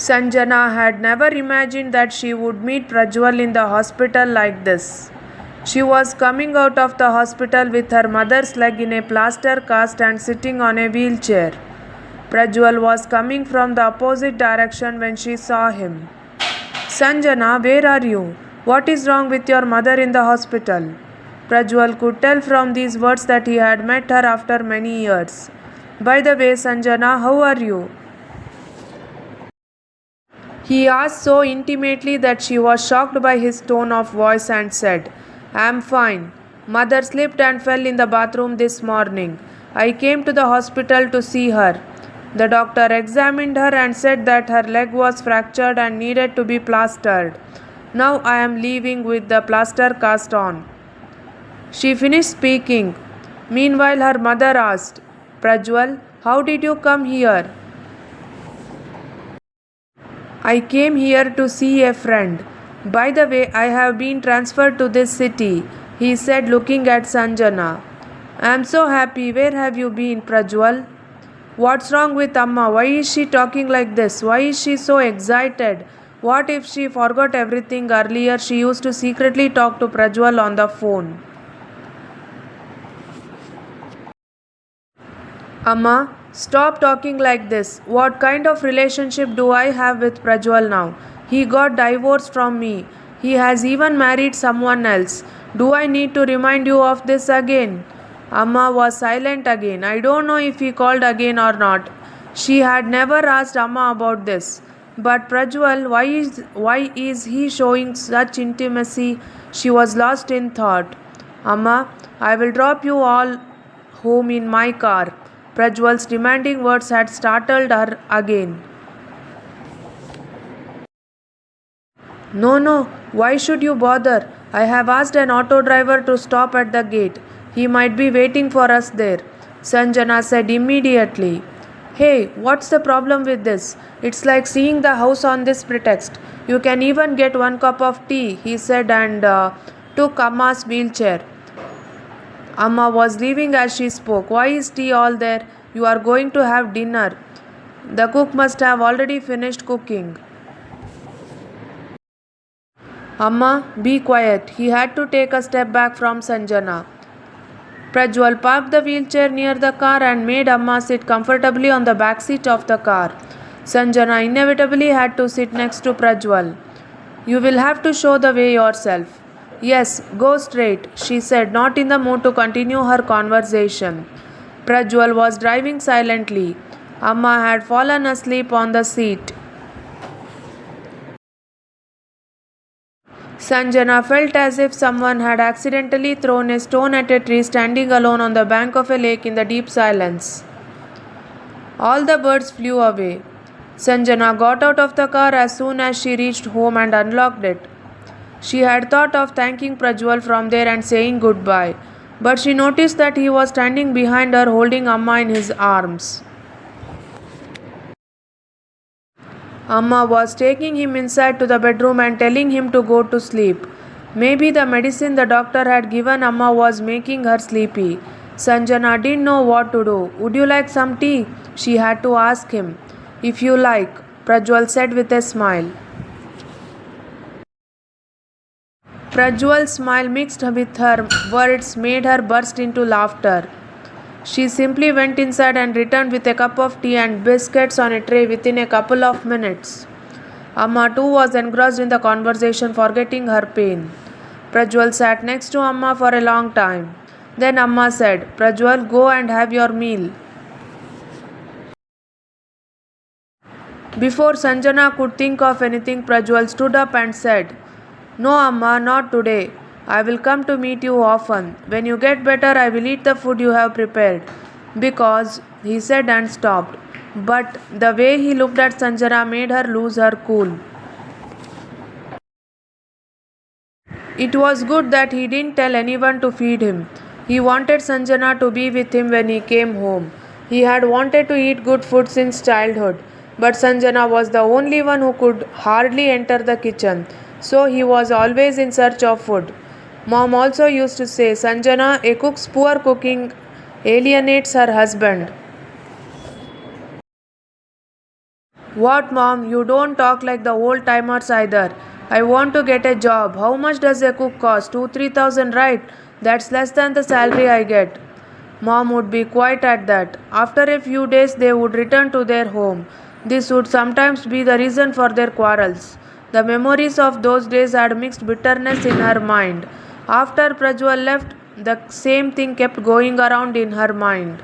Sanjana had never imagined that she would meet Prajwal in the hospital like this. She was coming out of the hospital with her mother's leg in a plaster cast and sitting on a wheelchair. Prajwal was coming from the opposite direction when she saw him. Sanjana, where are you? What is wrong with your mother in the hospital? Prajwal could tell from these words that he had met her after many years. By the way, Sanjana, how are you? He asked so intimately that she was shocked by his tone of voice and said, I am fine. Mother slipped and fell in the bathroom this morning. I came to the hospital to see her. The doctor examined her and said that her leg was fractured and needed to be plastered. Now I am leaving with the plaster cast on. She finished speaking. Meanwhile, her mother asked, Prajwal, how did you come here? I came here to see a friend. By the way, I have been transferred to this city, he said, looking at Sanjana. I am so happy. Where have you been, Prajwal? What's wrong with Amma? Why is she talking like this? Why is she so excited? What if she forgot everything earlier? She used to secretly talk to Prajwal on the phone. Amma, stop talking like this. What kind of relationship do I have with Prajwal now? He got divorced from me. He has even married someone else. Do I need to remind you of this again? Amma was silent again. I don't know if he called again or not. She had never asked Amma about this. But Prajwal, why is he showing such intimacy? She was lost in thought. Amma, I will drop you all home in my car. Prajwal's demanding words had startled her again. No, why should you bother? I have asked an auto driver to stop at the gate. He might be waiting for us there, Sanjana said immediately. Hey, what's the problem with this? It's like seeing the house on this pretext. You can even get one cup of tea, he said and took Amma's wheelchair. Amma was leaving as she spoke. Why is tea all there? You are going to have dinner. The cook must have already finished cooking. Amma, be quiet. He had to take a step back from Sanjana. Prajwal parked the wheelchair near the car and made Amma sit comfortably on the back seat of the car. Sanjana inevitably had to sit next to Prajwal. You will have to show the way yourself. Yes, go straight, she said, not in the mood to continue her conversation. Prajwal was driving silently. Amma had fallen asleep on the seat. Sanjana felt as if someone had accidentally thrown a stone at a tree standing alone on the bank of a lake in the deep silence. All the birds flew away. Sanjana got out of the car as soon as she reached home and unlocked it. She had thought of thanking Prajwal from there and saying goodbye, but she noticed that he was standing behind her holding Amma in his arms. Amma was taking him inside to the bedroom and telling him to go to sleep. Maybe the medicine the doctor had given Amma was making her sleepy. Sanjana didn't know what to do. Would you like some tea? She had to ask him. If you like, Prajwal said with a smile. Prajwal's smile mixed with her words made her burst into laughter. She simply went inside and returned with a cup of tea and biscuits on a tray within a couple of minutes. Amma too was engrossed in the conversation, forgetting her pain. Prajwal sat next to Amma for a long time. Then Amma said, Prajwal, go and have your meal. Before Sanjana could think of anything, Prajwal stood up and said, No, Amma, not today. I will come to meet you often. When you get better, I will eat the food you have prepared. Because, he said and stopped. But the way he looked at Sanjana made her lose her cool. It was good that he didn't tell anyone to feed him. He wanted Sanjana to be with him when he came home. He had wanted to eat good food since childhood, but Sanjana was the only one who could hardly enter the kitchen, so he was always in search of food. Mom also used to say, Sanjana, a cook's poor cooking alienates her husband. What, mom? You don't talk like the old timers either. I want to get a job. How much does a cook cost? 2 3,000, right? That's less than the salary I get. Mom would be quite at that. After a few days, they would return to their home. This would sometimes be the reason for their quarrels. The memories of those days had mixed bitterness in her mind. After Prajwal left, the same thing kept going around in her mind.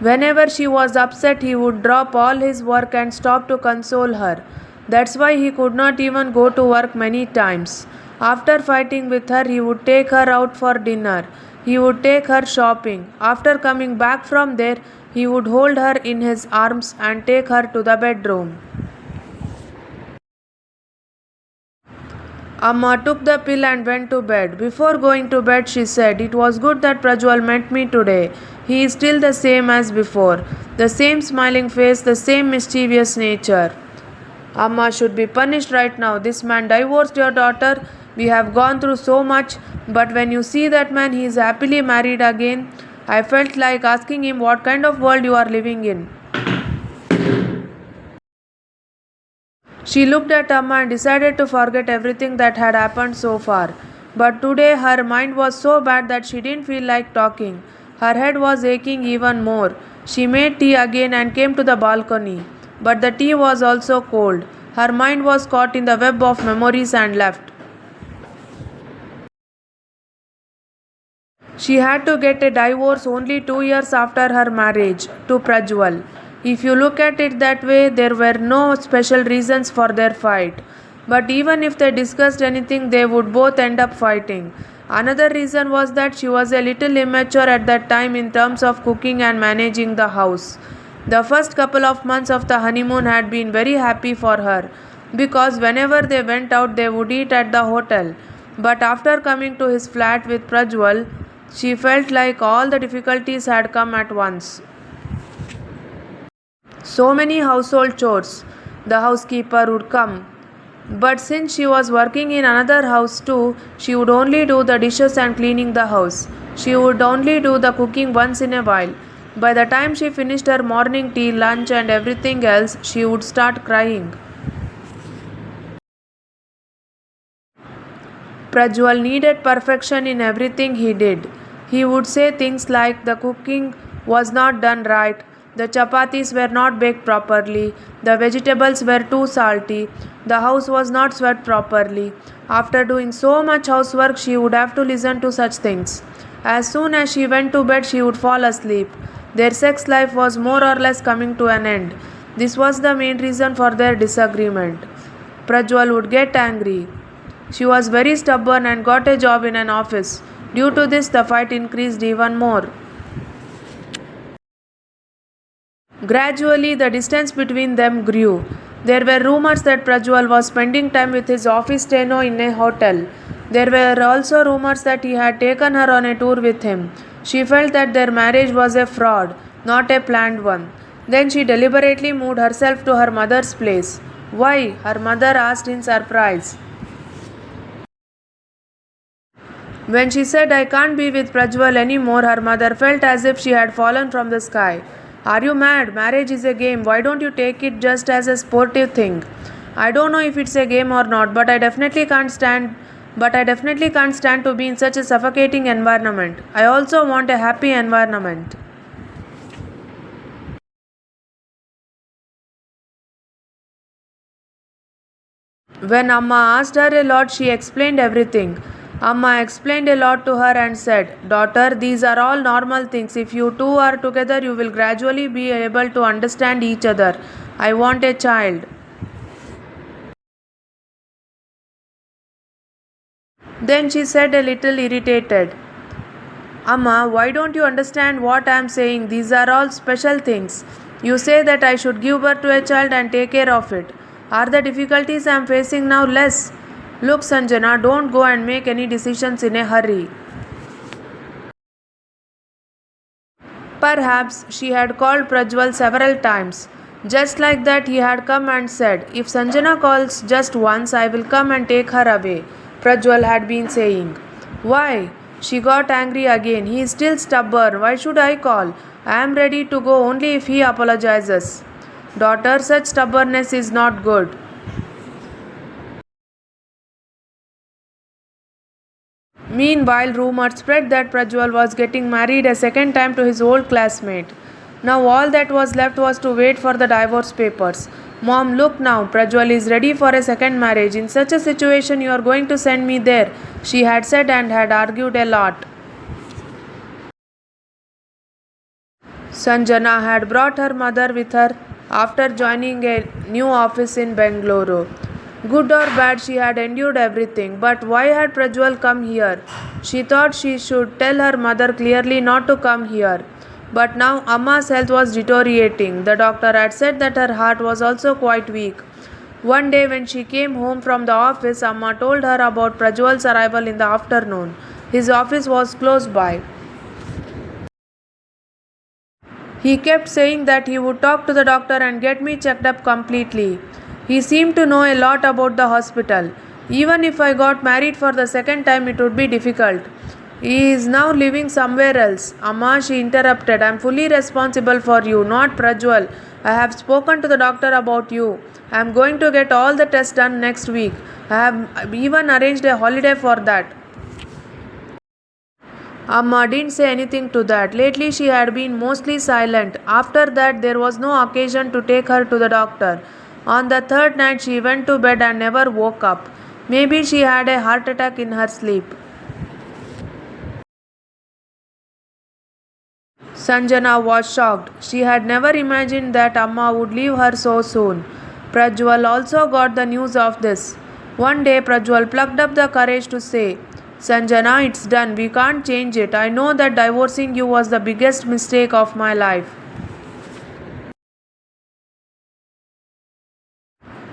Whenever she was upset, he would drop all his work and stop to console her. That's why he could not even go to work many times. After fighting with her, he would take her out for dinner. He would take her shopping. After coming back from there, he would hold her in his arms and take her to the bedroom. Amma took the pill and went to bed. Before going to bed, she said, "It was good that Prajwal met me today. He is still the same as before. The same smiling face, the same mischievous nature. Amma should be punished right now. This man divorced your daughter. We have gone through so much. But when you see that man, he is happily married again. I felt like asking him what kind of world you are living in." She looked at Amma and decided to forget everything that had happened so far. But today her mind was so bad that she didn't feel like talking. Her head was aching even more. She made tea again and came to the balcony. But the tea was also cold. Her mind was caught in the web of memories and left. She had to get a divorce only 2 years after her marriage to Prajwal. If you look at it that way, there were no special reasons for their fight. But even if they discussed anything, they would both end up fighting. Another reason was that she was a little immature at that time in terms of cooking and managing the house. The first couple of months of the honeymoon had been very happy for her because whenever they went out, they would eat at the hotel. But after coming to his flat with Prajwal, she felt like all the difficulties had come at once. So many household chores. The housekeeper would come. But since she was working in another house too, she would only do the dishes and cleaning the house. She would only do the cooking once in a while. By the time she finished her morning tea, lunch, and everything else, she would start crying. Prajwal needed perfection in everything he did. He would say things like the cooking was not done right, the chapatis were not baked properly, the vegetables were too salty, the house was not swept properly. After doing so much housework, she would have to listen to such things. As soon as she went to bed, she would fall asleep. Their sex life was more or less coming to an end. This was the main reason for their disagreement. Prajwal would get angry. She was very stubborn and got a job in an office. Due to this, the fight increased even more. Gradually, the distance between them grew. There were rumors that Prajwal was spending time with his office steno in a hotel. There were also rumors that he had taken her on a tour with him. She felt that their marriage was a fraud, not a planned one. Then she deliberately moved herself to her mother's place. Why? Her mother asked in surprise. When she said, "I can't be with Prajwal anymore," her mother felt as if she had fallen from the sky. "Are you mad? Marriage is a game. Why don't you take it just as a sportive thing?" "I don't know if it's a game or not, but I definitely can't stand to be in such a suffocating environment. I also want a happy environment." When Amma asked her a lot, she explained everything. Amma explained a lot to her and said, "Daughter, these are all normal things. If you two are together, you will gradually be able to understand each other. I want a child." Then she said, a little irritated, "Amma, why don't you understand what I am saying? These are all special things. You say that I should give birth to a child and take care of it. Are the difficulties I am facing now less? Look, Sanjana, don't go and make any decisions in a hurry." Perhaps she had called Prajwal several times. Just like that, he had come and said, "If Sanjana calls just once, I will come and take her away," Prajwal had been saying. Why? She got angry again. He is still stubborn. Why should I call? I am ready to go only if he apologizes. Daughter, such stubbornness is not good. Meanwhile, rumors spread that Prajwal was getting married a second time to his old classmate. Now all that was left was to wait for the divorce papers. Mom, look now, Prajwal is ready for a second marriage. In such a situation, you are going to send me there, she had said and had argued a lot. Sanjana had brought her mother with her after joining a new office in Bengaluru. Good or bad, she had endured everything. But why had Prajwal come here? She thought she should tell her mother clearly not to come here. But now Amma's health was deteriorating. The doctor had said that her heart was also quite weak. One day when she came home from the office, Amma told her about Prajwal's arrival in the afternoon. His office was close by. He kept saying that he would talk to the doctor and get me checked up completely. He seemed to know a lot about the hospital. Even if I got married for the second time, it would be difficult. He is now living somewhere else. Amma, she interrupted. I am fully responsible for you, not Prajwal. I have spoken to the doctor about you. I am going to get all the tests done next week. I have even arranged a holiday for that. Amma didn't say anything to that. Lately she had been mostly silent. After that there was no occasion to take her to the doctor. On the third night she went to bed and never woke up. Maybe she had a heart attack in her sleep. Sanjana was shocked. She had never imagined that Amma would leave her so soon. Prajwal also got the news of this. One day Prajwal plucked up the courage to say, Sanjana, it's done. We can't change it. I know that divorcing you was the biggest mistake of my life.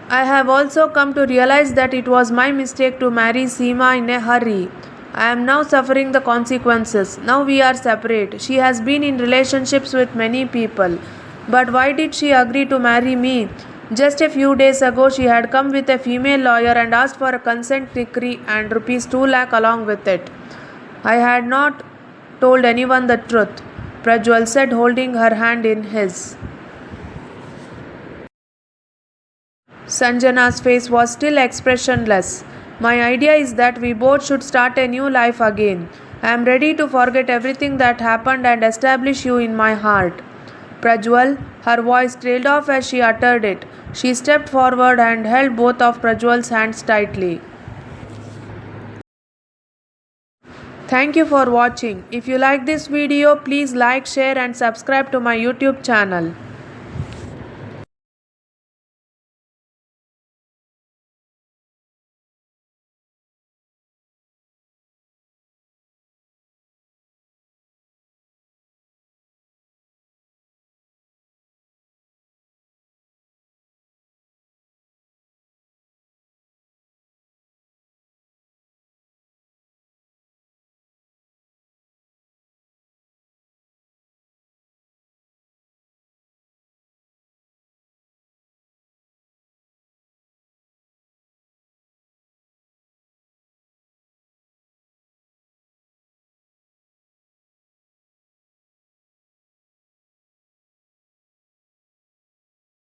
I have also come to realize that it was my mistake to marry Seema in a hurry. I am now suffering the consequences. Now we are separate. She has been in relationships with many people. But why did she agree to marry me? Just a few days ago, she had come with a female lawyer and asked for a consent decree and rupees 2 lakh along with it. I had not told anyone the truth, Prajwal said, holding her hand in his. Sanjana's face was still expressionless. My idea is that we both should start a new life again. I am ready to forget everything that happened and establish you in my heart. Prajwal, her voice trailed off as she uttered it. She stepped forward and held both of Prajwal's hands tightly. Thank you for watching. If you like this video, please like, share and subscribe to my YouTube channel.